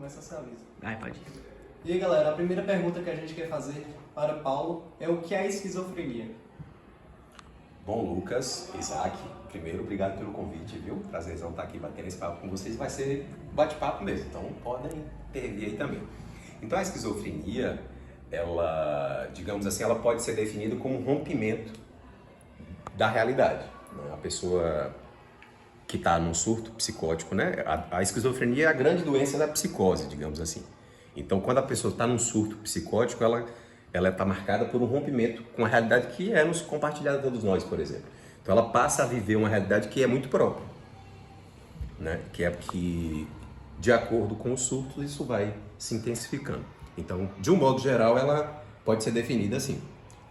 começa a ser aviso. Ai, pode ir. E aí, galera, a primeira pergunta que a gente quer fazer para Paulo é o que é a esquizofrenia? Bom, Lucas, Isaac, primeiro, obrigado pelo convite, viu? Prazerzão estar aqui batendo esse papo com vocês. Vai ser bate-papo mesmo, então podem intervir aí também. Então, a esquizofrenia, ela, digamos assim, ela pode ser definida como um rompimento da realidade, né? A pessoa que está num surto psicótico, né? A esquizofrenia é a grande doença da psicose, digamos assim. Então, quando a pessoa está num surto psicótico, ela está marcada por um rompimento com a realidade que é nos compartilhada todos nós, por exemplo. Então, ela passa a viver uma realidade que é muito própria, né? Que, de acordo com os surtos, isso vai se intensificando. Então, de um modo geral, ela pode ser definida assim.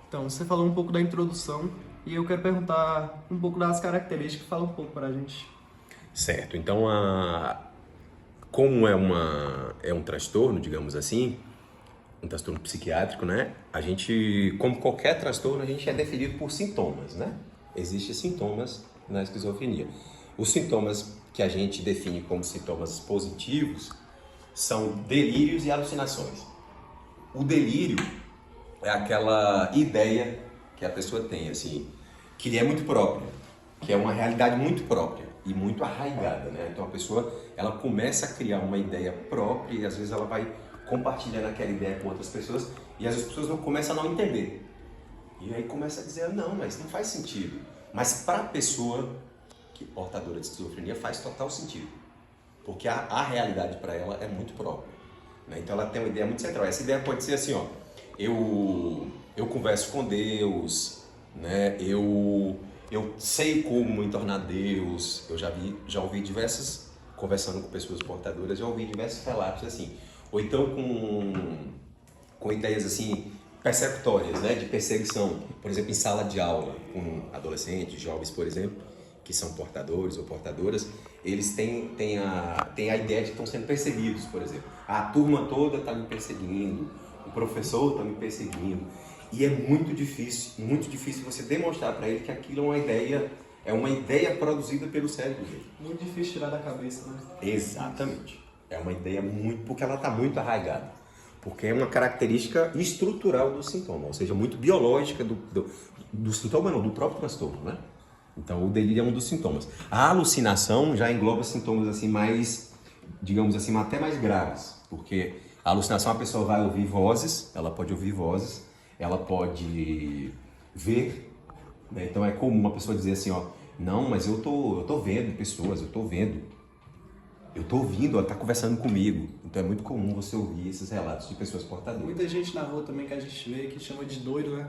Então, você falou um pouco da introdução e eu quero perguntar um pouco das características. Fala um pouco para a gente. Certo. Então, como é um transtorno, digamos assim, um transtorno psiquiátrico, né? A gente, como qualquer transtorno, a gente é definido por sintomas, né? Existem sintomas na esquizofrenia. Os sintomas que a gente define como sintomas positivos são delírios e alucinações. O delírio é aquela ideia que a pessoa tem, assim, que lhe é muito própria, que é uma realidade muito própria e muito arraigada, né? Então a pessoa, ela começa a criar uma ideia própria e às vezes ela vai compartilhando aquela ideia com outras pessoas e às vezes as pessoas começam a não entender. E aí começa a dizer, não, mas não faz sentido. Mas para a pessoa que portadora de esquizofrenia faz total sentido, porque a realidade para ela é muito própria, né? Então ela tem uma ideia muito central. Essa ideia pode ser assim, ó, eu converso com Deus, né? Eu sei como me tornar Deus. Eu já ouvi diversas, conversando com pessoas portadoras, já ouvi diversos relatos assim. Ou então com ideias assim, persecutórias, né? De perseguição. Por exemplo, em sala de aula, com adolescentes, jovens, por exemplo, que são portadores ou portadoras, eles têm a ideia de que estão sendo perseguidos, por exemplo. A turma toda está me perseguindo, o professor está me perseguindo. E é muito difícil você demonstrar para ele que aquilo é uma ideia produzida pelo cérebro dele. Muito difícil tirar da cabeça, né? Exatamente. É uma ideia porque ela está muito arraigada. Porque é uma característica estrutural do sintoma, ou seja, muito biológica do sintoma, não, do próprio transtorno, né? Então, o delírio é um dos sintomas. A alucinação já engloba sintomas assim mais, digamos assim, até mais graves, porque a alucinação a pessoa vai ouvir vozes, ela pode ouvir vozes, ela pode ver, né? Então é comum uma pessoa dizer assim, ó, não, mas eu tô vendo pessoas, eu tô ouvindo, ela tá conversando comigo. Então é muito comum você ouvir esses relatos de pessoas portadoras. Muita gente na rua também que a gente vê que chama de doido, né?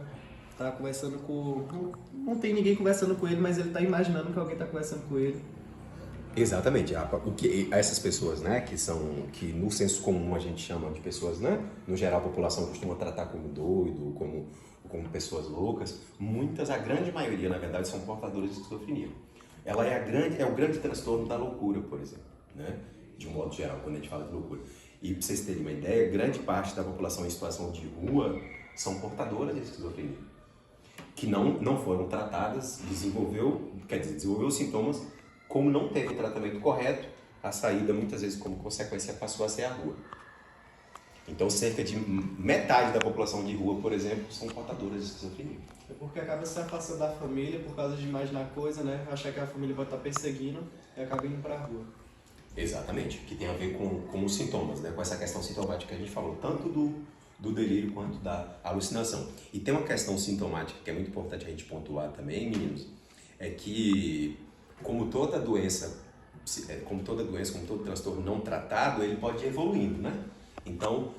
Tá conversando com... Não tem ninguém conversando com ele, mas ele tá imaginando que alguém tá conversando com ele. Exatamente. Essas pessoas, né, que no senso comum a gente chama de pessoas, né, no geral a população costuma tratar como doido, como pessoas loucas, a grande maioria, na verdade, são portadores de esquizofrenia. Ela é o grande transtorno da loucura, por exemplo, né, de um modo geral, quando a gente fala de loucura. E para vocês terem uma ideia, grande parte da população em situação de rua são portadoras de esquizofrenia, que não foram tratadas, desenvolveu os sintomas. Como não teve o tratamento correto, a saída, muitas vezes, como consequência, passou a ser a rua. Então, cerca de metade da população de rua, por exemplo, são portadoras de esquizofrenia. É porque acaba se afastando da família por causa de imaginar coisa, né? Achar que a família vai estar perseguindo e acaba indo pra rua. Exatamente, que tem a ver com os sintomas, né? Com essa questão sintomática que a gente falou, tanto do delírio quanto da alucinação. E tem uma questão sintomática que é muito importante a gente pontuar também, meninos, é que como toda doença, como todo transtorno não tratado, ele pode ir evoluindo, né? Então,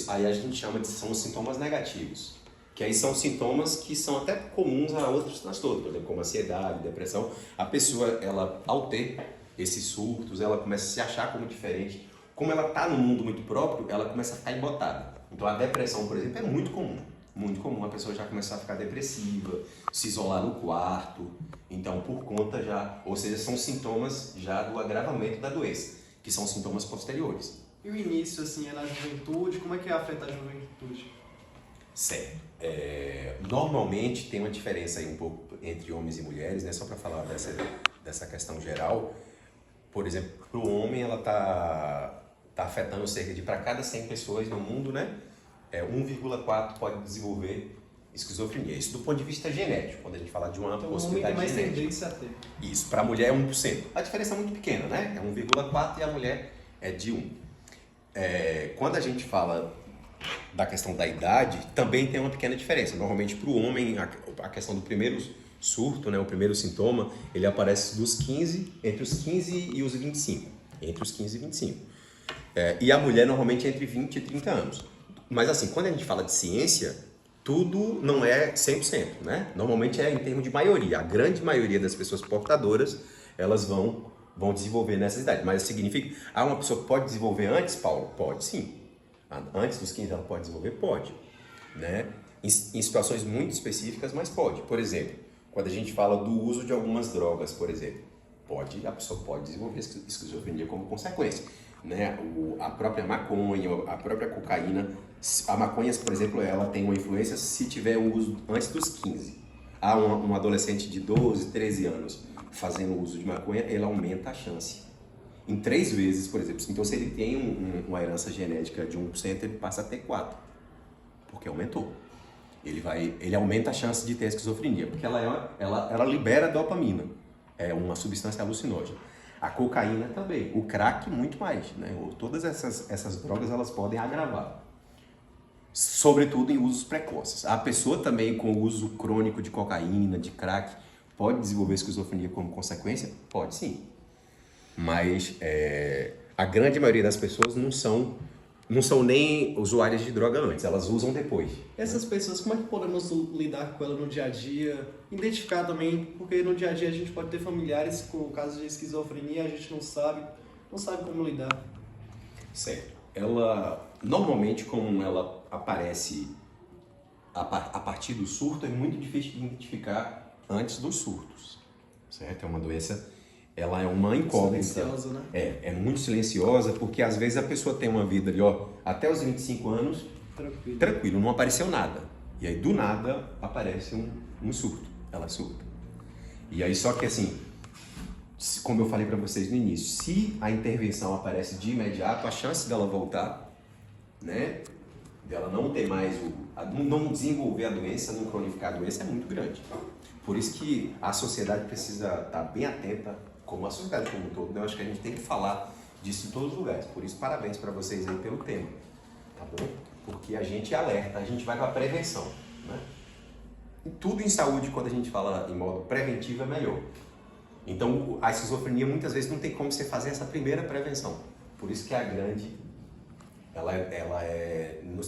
aí a gente chama são os sintomas negativos, que aí são sintomas que são até comuns a outros transtornos, por exemplo, como ansiedade, depressão. A pessoa, ela, ao ter esses surtos, ela começa a se achar como diferente. Como ela está num mundo muito próprio, ela começa a ficar embotada. Então, a depressão, por exemplo, é muito comum. Muito comum a pessoa já começar a ficar depressiva, se isolar no quarto. Então, por conta ou seja, são sintomas já do agravamento da doença, que são sintomas posteriores. E o início, assim, é na juventude? Como é que afeta a juventude? Certo. Normalmente tem uma diferença aí um pouco entre homens e mulheres, né? Só para falar dessa questão geral. Por exemplo, para o homem ela tá está afetando cerca de, para cada 100 pessoas no mundo, né? 1,4 pode desenvolver esquizofrenia. Isso do ponto de vista genético, quando a gente fala de uma Então, possibilidade o homem tem mais genética. tendência a ter. Isso, para a mulher é 1%. A diferença é muito pequena, né? É 1,4 e a mulher é de 1. Quando a gente fala da questão da idade, também tem uma pequena diferença. Normalmente, para o homem, a questão do primeiro surto, né, o primeiro sintoma, ele aparece entre os 15 e os 25. Entre os 15 e 25. E a mulher, normalmente, entre 20 e 30 anos. Mas, assim, quando a gente fala de ciência, tudo não é 100%, né? Normalmente é em termos de maioria. A grande maioria das pessoas portadoras, elas vão desenvolver nessa idade. Mas significa, uma pessoa pode desenvolver antes, Paulo? Pode sim. Antes dos 15 ela pode desenvolver? Pode. Né? Em situações muito específicas, mas pode. Por exemplo, quando a gente fala do uso de algumas drogas, por exemplo, a pessoa pode desenvolver esquizofrenia como consequência. Né? A própria maconha, a própria cocaína. A maconha, por exemplo, ela tem uma influência se tiver o uso antes dos 15. Um adolescente de 12, 13 anos fazendo uso de maconha, ele aumenta a chance. Em 3 vezes, por exemplo. Então, se ele tem uma herança genética de 1%, ele passa a ter 4%. Porque aumentou. Ele aumenta a chance de ter esquizofrenia, porque ela libera dopamina. É uma substância alucinógena. A cocaína também. O crack, muito mais. Né? Todas essas drogas, elas podem agravar. Sobretudo em usos precoces. A pessoa também com o uso crônico de cocaína, de crack, pode desenvolver esquizofrenia como consequência? Pode sim. Mas a grande maioria das pessoas não são nem usuárias de droga antes, elas usam depois. Essas pessoas, como é que podemos lidar com ela no dia a dia? Identificar também, porque no dia a dia a gente pode ter familiares com o caso de esquizofrenia, a gente não sabe como lidar. Certo. Normalmente, como ela aparece a partir do surto, é muito difícil de identificar antes dos surtos. Certo? É uma doença, ela é uma incógnita. Silenciosa, né? É muito silenciosa, porque às vezes a pessoa tem uma vida ali, até os 25 anos, tranquilo, não apareceu nada. E aí, do nada, aparece um surto. Ela surta. E aí, só que assim, como eu falei para vocês no início, se a intervenção aparece de imediato, a chance dela voltar, né, dela não ter mais não desenvolver a doença, não cronificar a doença, é muito grande. Por isso que a sociedade precisa estar bem atenta, como a sociedade como um todo, né? Eu acho que a gente tem que falar disso em todos os lugares. Por isso, parabéns para vocês aí pelo tema, tá bom? Porque a gente alerta, a gente vai para a prevenção, né? E tudo em saúde, quando a gente fala em modo preventivo, é melhor. Então, a esquizofrenia muitas vezes não tem como você fazer essa primeira prevenção. Por isso que a grande,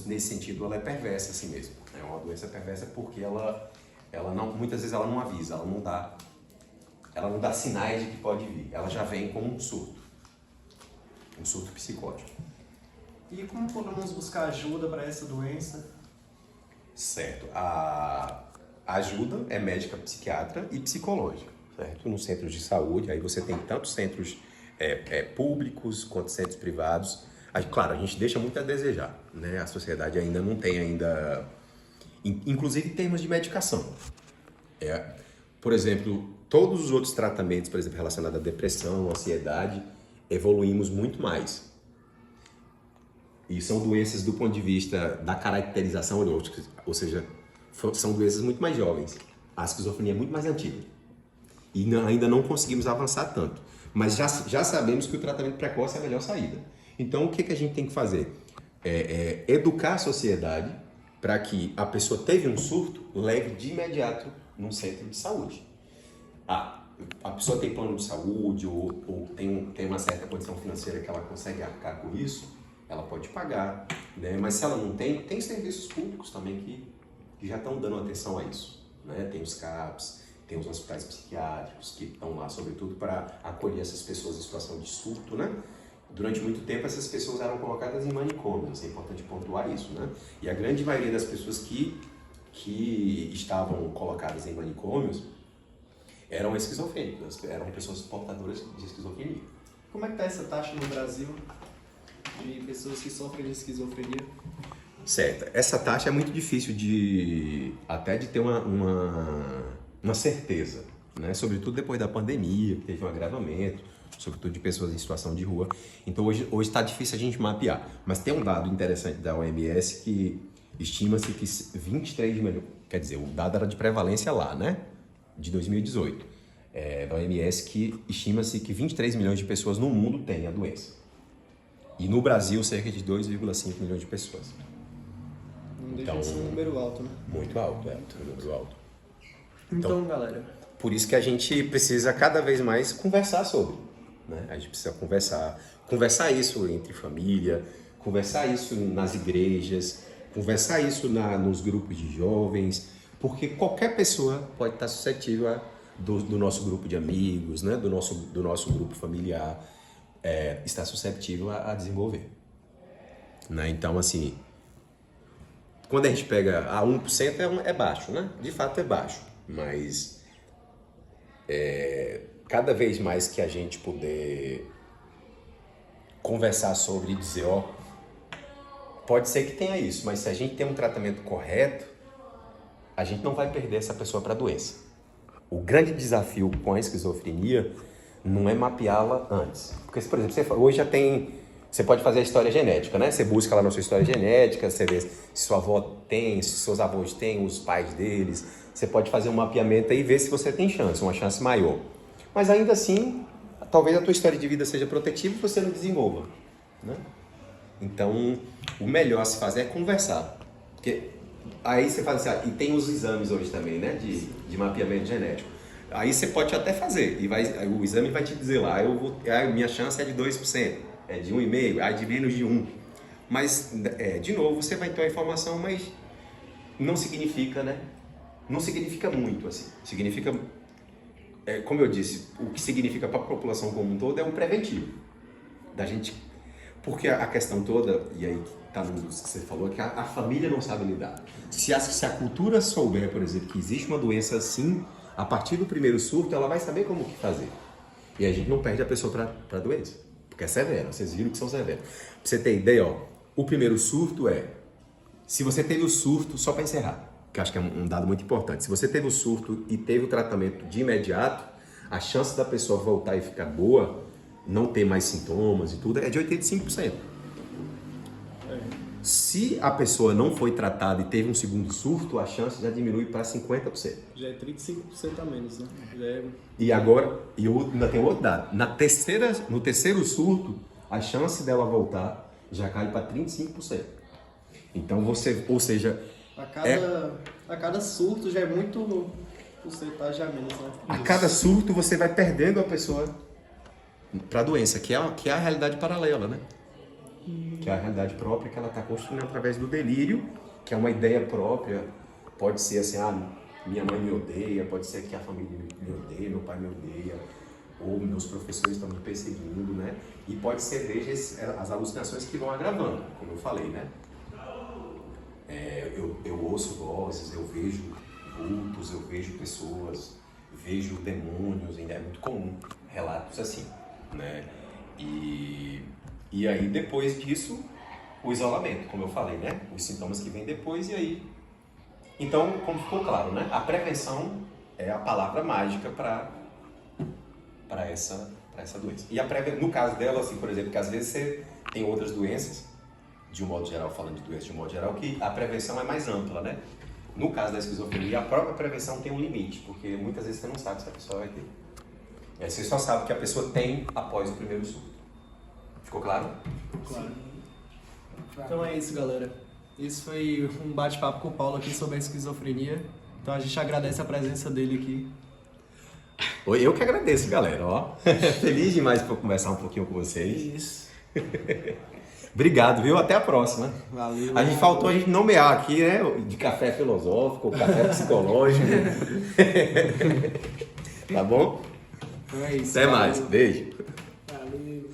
nesse sentido, ela é perversa assim mesmo. É uma doença perversa porque muitas vezes ela não avisa, ela não dá sinais de que pode vir. Ela já vem com um surto psicótico. E como podemos buscar ajuda para essa doença? Certo. A ajuda é médica, psiquiatra e psicológica. Certo? Nos centros de saúde, aí você tem tanto centros públicos quanto centros privados. Claro, a gente deixa muito a desejar, né? A sociedade ainda não tem inclusive em termos de medicação. Por exemplo, todos os outros tratamentos, por exemplo, relacionados à depressão, ansiedade, evoluímos muito mais. E são doenças do ponto de vista da caracterização neurótica, ou seja, são doenças muito mais jovens. A esquizofrenia é muito mais antiga. E ainda não conseguimos avançar tanto. Mas já sabemos que o tratamento precoce é a melhor saída. Então, o que a gente tem que fazer? Educar a sociedade para que a pessoa teve um surto, leve de imediato num centro de saúde. A pessoa tem plano de saúde ou tem uma certa condição financeira que ela consegue arcar com isso, ela pode pagar, né? Mas se ela não tem serviços públicos também que já estão dando atenção a isso, né? Tem os CAPs, tem os hospitais psiquiátricos que estão lá, sobretudo, para acolher essas pessoas em situação de surto, né? Durante muito tempo, essas pessoas eram colocadas em manicômios, é importante pontuar isso, né? E a grande maioria das pessoas que estavam colocadas em manicômios eram esquizofrênicas, eram pessoas portadoras de esquizofrenia. Como é que está essa taxa no Brasil de pessoas que sofrem de esquizofrenia? Certo. Essa taxa é muito difícil até de ter uma certeza, né? Sobretudo depois da pandemia, que teve um agravamento. sobretudo de pessoas em situação de rua. Então hoje está difícil a gente mapear. Mas tem um dado interessante da OMS que estima-se que 23 milhões, quer dizer, o dado era de prevalência lá, né? De 2018. Da OMS que estima-se que 23 milhões de pessoas no mundo têm a doença. E no Brasil, cerca de 2,5 milhões de pessoas. Não deixa de ser um número alto, né? Muito alto, um número alto. Então, galera... Por isso que a gente precisa cada vez mais conversar sobre, né? A gente precisa conversar isso entre família, conversar isso nas igrejas, conversar isso nos grupos de jovens, porque qualquer pessoa pode estar suscetível do nosso grupo de amigos, né? do nosso grupo familiar, está suscetível a desenvolver. Né? Então, assim, quando a gente pega a 1% é baixo, né? De fato é baixo, mas cada vez mais que a gente puder conversar sobre e dizer, ó, pode ser que tenha isso, mas se a gente tem um tratamento correto, a gente não vai perder essa pessoa para a doença. O grande desafio com a esquizofrenia não é mapeá-la antes. Porque, por exemplo, hoje já tem... Você pode fazer a história genética, né? Você busca lá na sua história genética, você vê se sua avó tem, se seus avós têm, os pais deles. Você pode fazer um mapeamento aí e ver se você tem chance, uma chance maior. Mas ainda assim, talvez a tua história de vida seja protetiva e você não desenvolva, né? Então, o melhor a se fazer é conversar. Porque aí você faz assim, e tem os exames hoje também, né? De mapeamento genético. Aí você pode até fazer, e o exame vai te dizer lá, a minha chance é de 2%, é de 1,5%, é de menos de 1%. Mas, de novo, você vai ter a informação, mas não significa, né? Não significa muito, assim. Significa, como eu disse, o que significa para a população como um todo é um preventivo. Da gente, porque a questão toda, e aí está no que você falou, é que a família não sabe lidar. Se a cultura souber, por exemplo, que existe uma doença assim, a partir do primeiro surto, ela vai saber como que fazer. E a gente não perde a pessoa para a doença, porque é severa, vocês viram que são severos. Pra você ter ideia, ó, o primeiro surto se você teve o surto, só para encerrar, que eu acho que é um dado muito importante, se você teve o surto e teve o tratamento de imediato, a chance da pessoa voltar e ficar boa, não ter mais sintomas e tudo, é de 85%. Se a pessoa não foi tratada e teve um segundo surto, a chance já diminui para 50%. Já é 35% a menos, né? E agora, ainda tem outro dado. No terceiro surto, a chance dela voltar já cai para 35%. Então ou seja... A cada surto já é muito porcentagem a menos, né? A cada surto você vai perdendo a pessoa para a doença, que é a realidade paralela, né? Que é a realidade própria que ela está construindo através do delírio, que é uma ideia própria. Pode ser assim, minha mãe me odeia, pode ser que a família me odeia, meu pai me odeia, ou meus professores estão me perseguindo, né? E pode ser desde as alucinações que vão agravando, como eu falei, né? Eu ouço vozes, eu vejo vultos, eu vejo pessoas, vejo demônios, ainda é muito comum relatos assim, né? E aí, depois disso, o isolamento, como eu falei, né? Os sintomas que vêm depois e aí... Então, como ficou claro, né? A prevenção é a palavra mágica para essa doença. E no caso dela, assim, por exemplo, que às vezes você tem outras doenças, de um modo geral, falando de doença de um modo geral, que a prevenção é mais ampla, né? No caso da esquizofrenia, a própria prevenção tem um limite, porque muitas vezes você não sabe se a pessoa vai ter. E aí você só sabe que a pessoa tem após o primeiro surto. Ficou claro? Claro. Então é isso, galera. Esse foi um bate-papo com o Paulo aqui sobre a esquizofrenia. Então a gente agradece a presença dele aqui. Eu que agradeço, galera. Ó. Feliz demais por conversar um pouquinho com vocês. Isso. Obrigado, viu? Até a próxima. Valeu. Faltou a gente nomear aqui, né? De café filosófico, café psicológico. Tá bom? Então é isso. Até mais. Beijo. Valeu.